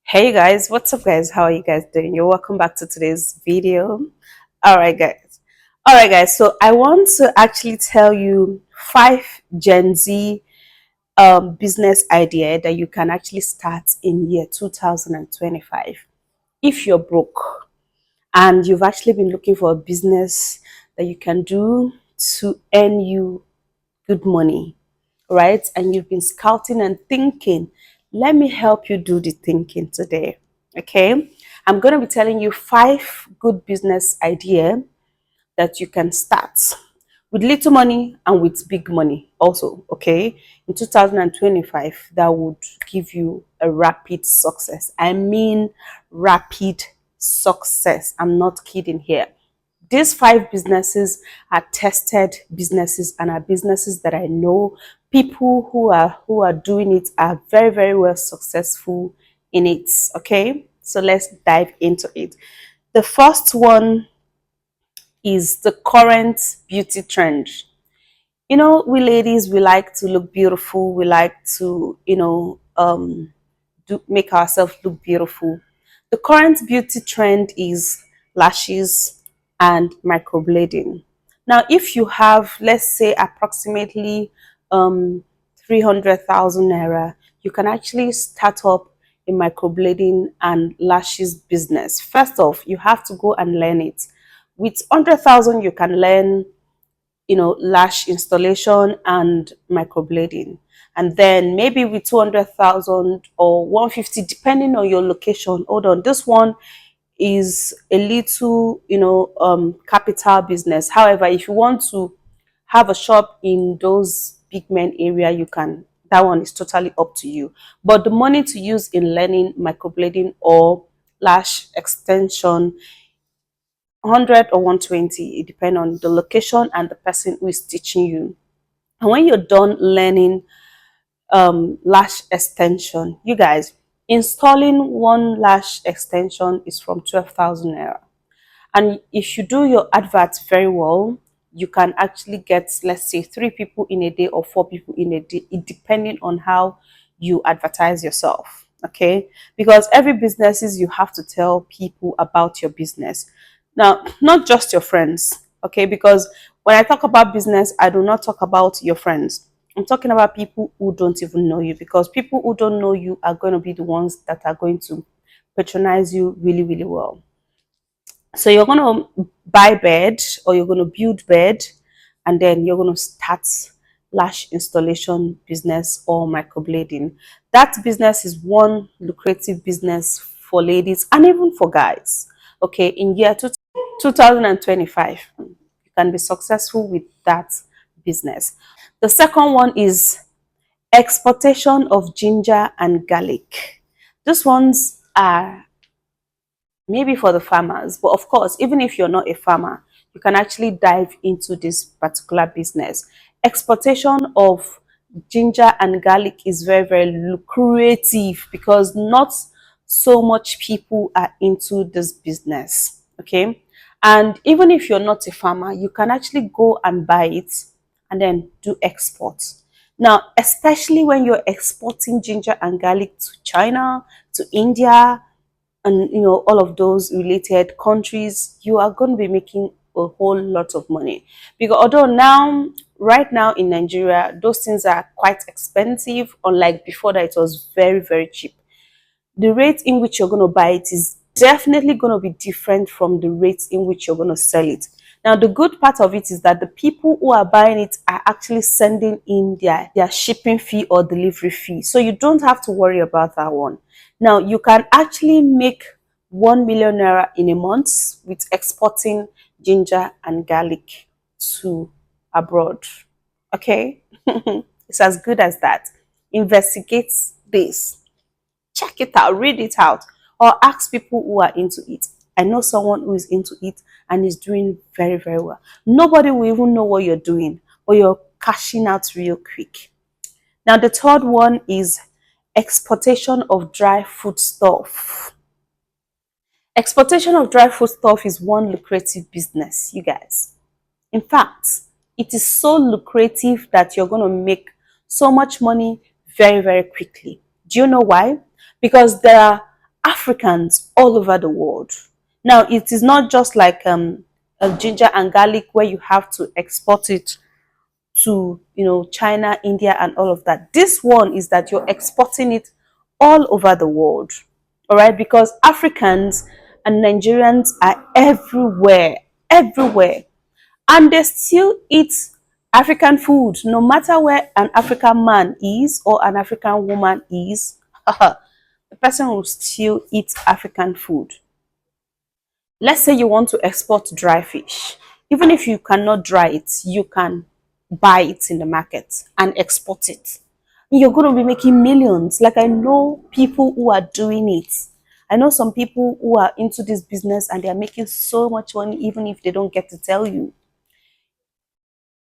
Hey guys, what's up guys? How are you guys doing? You're welcome back to today's video. All right guys, so I want to actually tell you 5 Gen Z business idea that you can actually start in year 2025 if you're broke and you've actually been looking for a business that you can do to earn you good money, right? And you've been scouting and thinking, let me help you do the thinking today. Okay. I'm going to be telling you 5 good business idea that you can start with little money and with big money also. Okay. In 2025, that would give you a rapid success. I mean, rapid success. I'm not kidding here. These 5 businesses are tested businesses and are businesses that I know people who are doing it are very, very well successful in it. Okay, so let's dive into it. The first one is the current beauty trend. You know, we ladies, we like to look beautiful. We like to, make ourselves look beautiful. The current beauty trend is lashes and microblading. Now, if you have, let's say, approximately 300,000 naira, you can actually start up a microblading and lashes business. First off, you have to go and learn it. With 100,000, you can learn lash installation and microblading. And then maybe with 200,000 or 150, depending on your location. Hold on, this one is a little, capital business. However, if you want to have a shop in those big men area, you can. That one is totally up to you. But the money to use in learning microblading or lash extension 100 or 120, it depends on the location and the person who is teaching you. And when you're done learning lash extension, you guys, installing one lash extension is from 12,000 naira. And if you do your adverts very well, you can actually get, let's say, 3 people in a day or 4 people in a day, depending on how you advertise yourself. Okay, because every businesses you have to tell people about your business. Now, not just your friends, okay? Because when I talk about business, I do not talk about your friends. I'm talking about people who don't even know you, because people who don't know you are going to be the ones that are going to patronize you really, really well. So you're going to buy bed or you're going to build bed, and then you're going to start lash installation business or microblading. That business is one lucrative business for ladies and even for guys. Okay, in year 2025, you can be successful with that business. The second one is exportation of ginger and garlic. These ones are maybe for the farmers, but of course, even if you're not a farmer, you can actually dive into this particular business. Exportation of ginger and garlic is very, very lucrative because not so much people are into this business. Okay, and even if you're not a farmer, you can actually go and buy it and then do exports. Now, especially when you're exporting ginger and garlic to China, to India, and all of those related countries, you are going to be making a whole lot of money. Because although now, right now in Nigeria, those things are quite expensive, unlike before that it was very, very cheap. The rate in which you're going to buy it is definitely going to be different from the rates in which you're going to sell it. Now, the good part of it is that the people who are buying it are actually sending in their shipping fee or delivery fee. So you don't have to worry about that one. Now, you can actually make 1 million naira in a month with exporting ginger and garlic to abroad. Okay? It's as good as that. Investigate this. Check it out, read it out, or ask people who are into it. I know someone who is into it and is doing very, very well. Nobody will even know what you're doing, but you're cashing out real quick. Now, the third one is exportation of dry food stuff. Exportation of dry food stuff is one lucrative business, you guys. In fact, it is so lucrative that you're going to make so much money very, very quickly. Do you know why? Because there are Africans all over the world. Now, it is not just like a ginger and garlic where you have to export it to, China, India, and all of that. This one is that you're exporting it all over the world. All right, because Africans and Nigerians are everywhere, everywhere, and they still eat African food, no matter where an African man is or an African woman is. The person will still eat African food. Let's say you want to export dry fish. Even if you cannot dry it, you can buy it in the market and export it. You're going to be making millions. Like, I know people who are doing it. I know some people who are into this business and they are making so much money even if they don't get to tell you.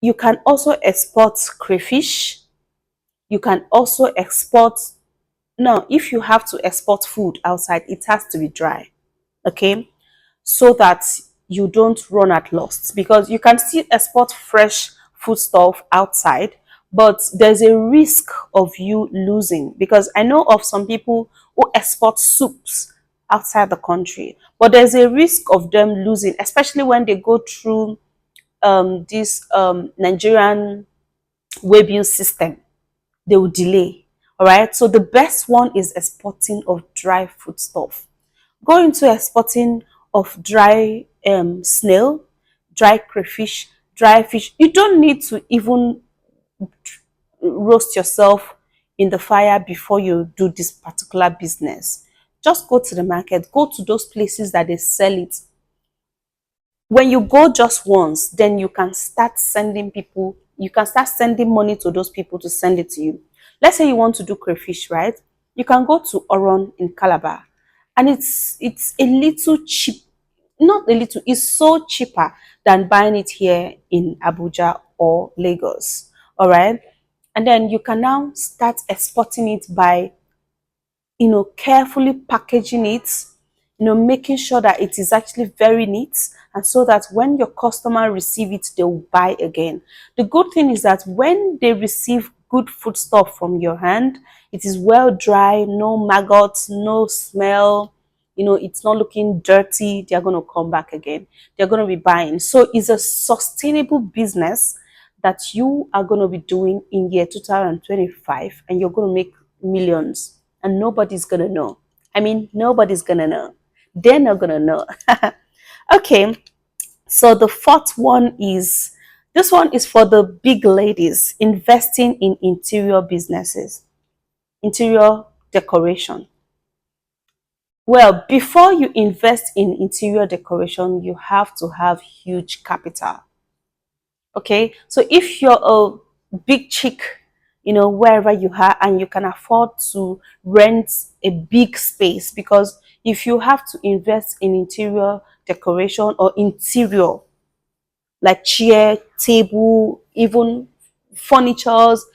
You can also export crayfish. You can also export. Now, if you have to export food outside, it has to be dry. Okay, so that you don't run at loss, because you can still export fresh foodstuff outside, but there's a risk of you losing, because I know of some people who export soups outside the country, but there's a risk of them losing, especially when they go through this Nigerian waybill system. They will delay. All right, so the best one is exporting of dry foodstuff. Go into exporting of dry snail, dry crayfish, dry fish. You don't need to even roast yourself in the fire before you do this particular business. Just go to the market, go to those places that they sell it. When you go just once, then you can start sending people, you can start sending money to those people to send it to you. Let's say you want to do crayfish, right? You can go to Oron in Calabar, and it's a little cheap, not a little, it's so cheaper than buying it here in Abuja or Lagos. All right, and then you can now start exporting it by carefully packaging it, making sure that it is actually very neat, and so that when your customer receive it, they will buy again. The good thing is that when they receive good food stuff from your hand, it is well dry, no maggots, no smell, it's not looking dirty. They're going to come back again. They're going to be buying. So it's a sustainable business that you are going to be doing in year 2025, and you're going to make millions, and nobody's going to know. I mean, nobody's going to know. They're not going to know. Okay, so the fourth one is, this one is for the big ladies, investing in interior businesses, interior decoration. Well, before you invest in interior decoration, you have to have huge capital. Okay, so if you're a big chick, wherever you are, and you can afford to rent a big space, because if you have to invest in interior decoration or interior, like chair, table, even furnitures,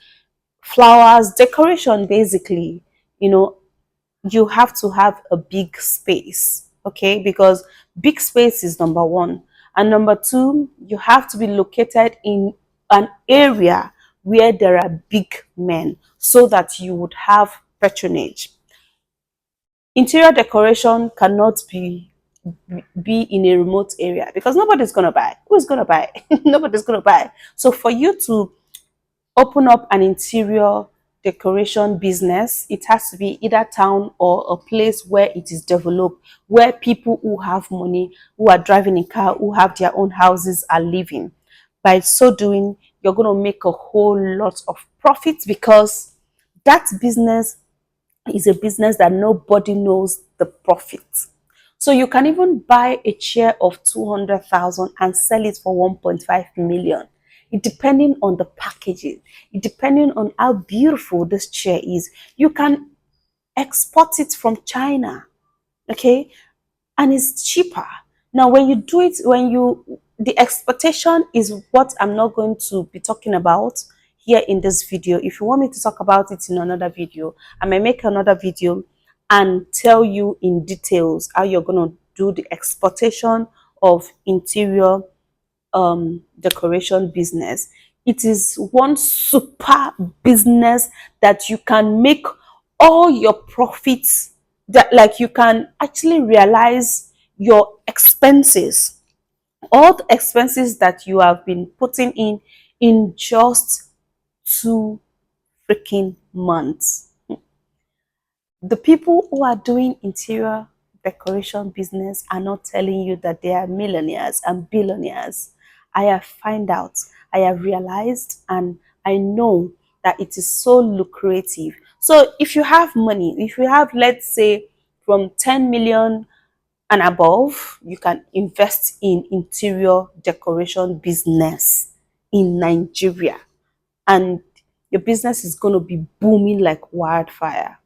flowers, decoration, basically, you have to have a big space. Okay, because big space is number one, and number two, you have to be located in an area where there are big men, so that you would have patronage. Interior decoration cannot be in a remote area, because nobody's going to buy. Who's going to buy? Nobody's going to buy. So for you to open up an interior decoration business, it has to be either town or a place where it is developed, where people who have money, who are driving a car, who have their own houses, are living. By so doing, you're going to make a whole lot of profits, because that business is a business that nobody knows the profit. So you can even buy a chair of 200,000 and sell it for 1.5 million. It depending on the packaging, it depending on how beautiful this chair is. You can export it from China, okay, and it's cheaper. Now, when you do it, the exportation is what I'm not going to be talking about here in this video. If you want me to talk about it in another video, I may make another video and tell you in details how you're going to do the exportation of interior decoration business. It is one super business that you can make all your profits that like you can actually realize your expenses, all the expenses that you have been putting in just 2 freaking months. The people who are doing interior decoration business are not telling you that they are millionaires and billionaires. I have found out, I have realized, and I know that it is so lucrative. So if you have money, if you have, let's say, from 10 million and above, you can invest in interior decoration business in Nigeria, and your business is going to be booming like wildfire.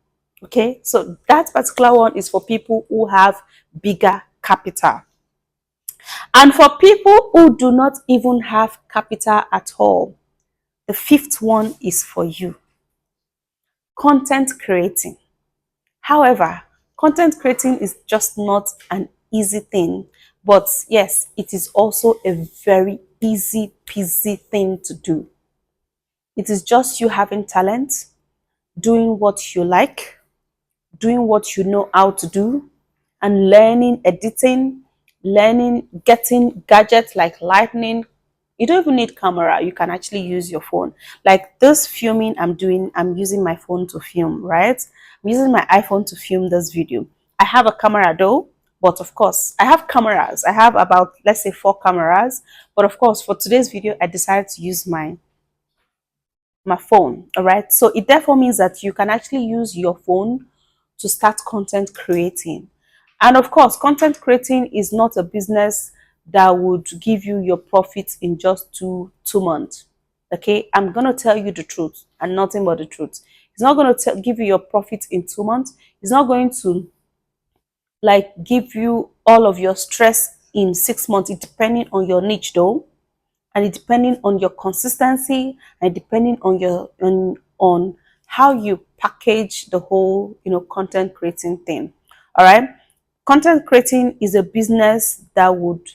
Okay, so that particular one is for people who have bigger capital. And for people who do not even have capital at all, the fifth one is for you: content creating. However, content creating is just not an easy thing, but yes, it is also a very easy peasy thing to do. It is just you having talent, doing what you like, doing what you know how to do, and learning editing, learning getting gadgets like lightning. You don't even need camera, you can actually use your phone. Like this filming I'm doing, I'm using my phone to film, right? I'm using my iPhone to film this video. I have a camera though, but of course I have cameras. I have about, let's say, 4 cameras, but of course for today's video I decided to use my phone. All right, so it therefore means that you can actually use your phone to start content creating. And of course, content creating is not a business that would give you your profits in just two months. Okay, I'm gonna tell you the truth and nothing but the truth. It's not gonna give you your profits in 2 months. It's not going to like give you all of your stress in 6 months. It depending on your niche though, and it depending on your consistency, and depending on your on how you package the whole content creating thing. All right, content creating is a business that would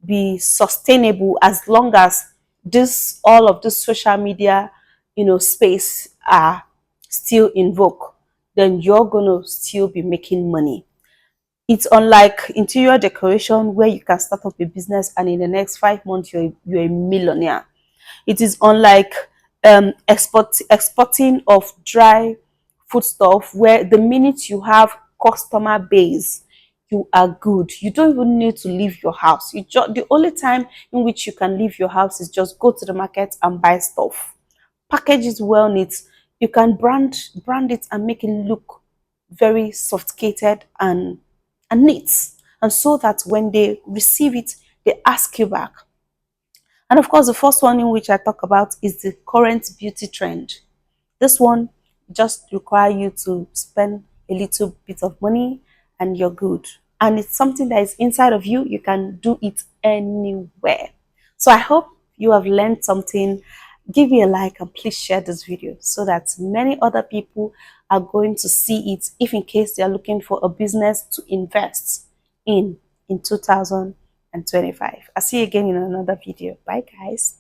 be sustainable as long as this all of this social media space are still in vogue. Then you're gonna still be making money. It's unlike interior decoration where you can start up a business and in the next 5 months you're a millionaire. It is unlike exporting of dry foodstuff where the minute you have customer base, you are good. You don't even need to leave your house. The only time in which you can leave your house is just go to the market and buy stuff. Package it well neat. You can brand it and make it look very sophisticated and neat, and so that when they receive it they ask you back. And of course, the first one in which I talk about is the current beauty trend. This one just require you to spend a little bit of money and you're good. And it's something that is inside of you. You can do it anywhere. So I hope you have learned something. Give me a like and please share this video so that many other people are going to see it, if in case they are looking for a business to invest in 2025. I'll see you again in another video. Bye guys.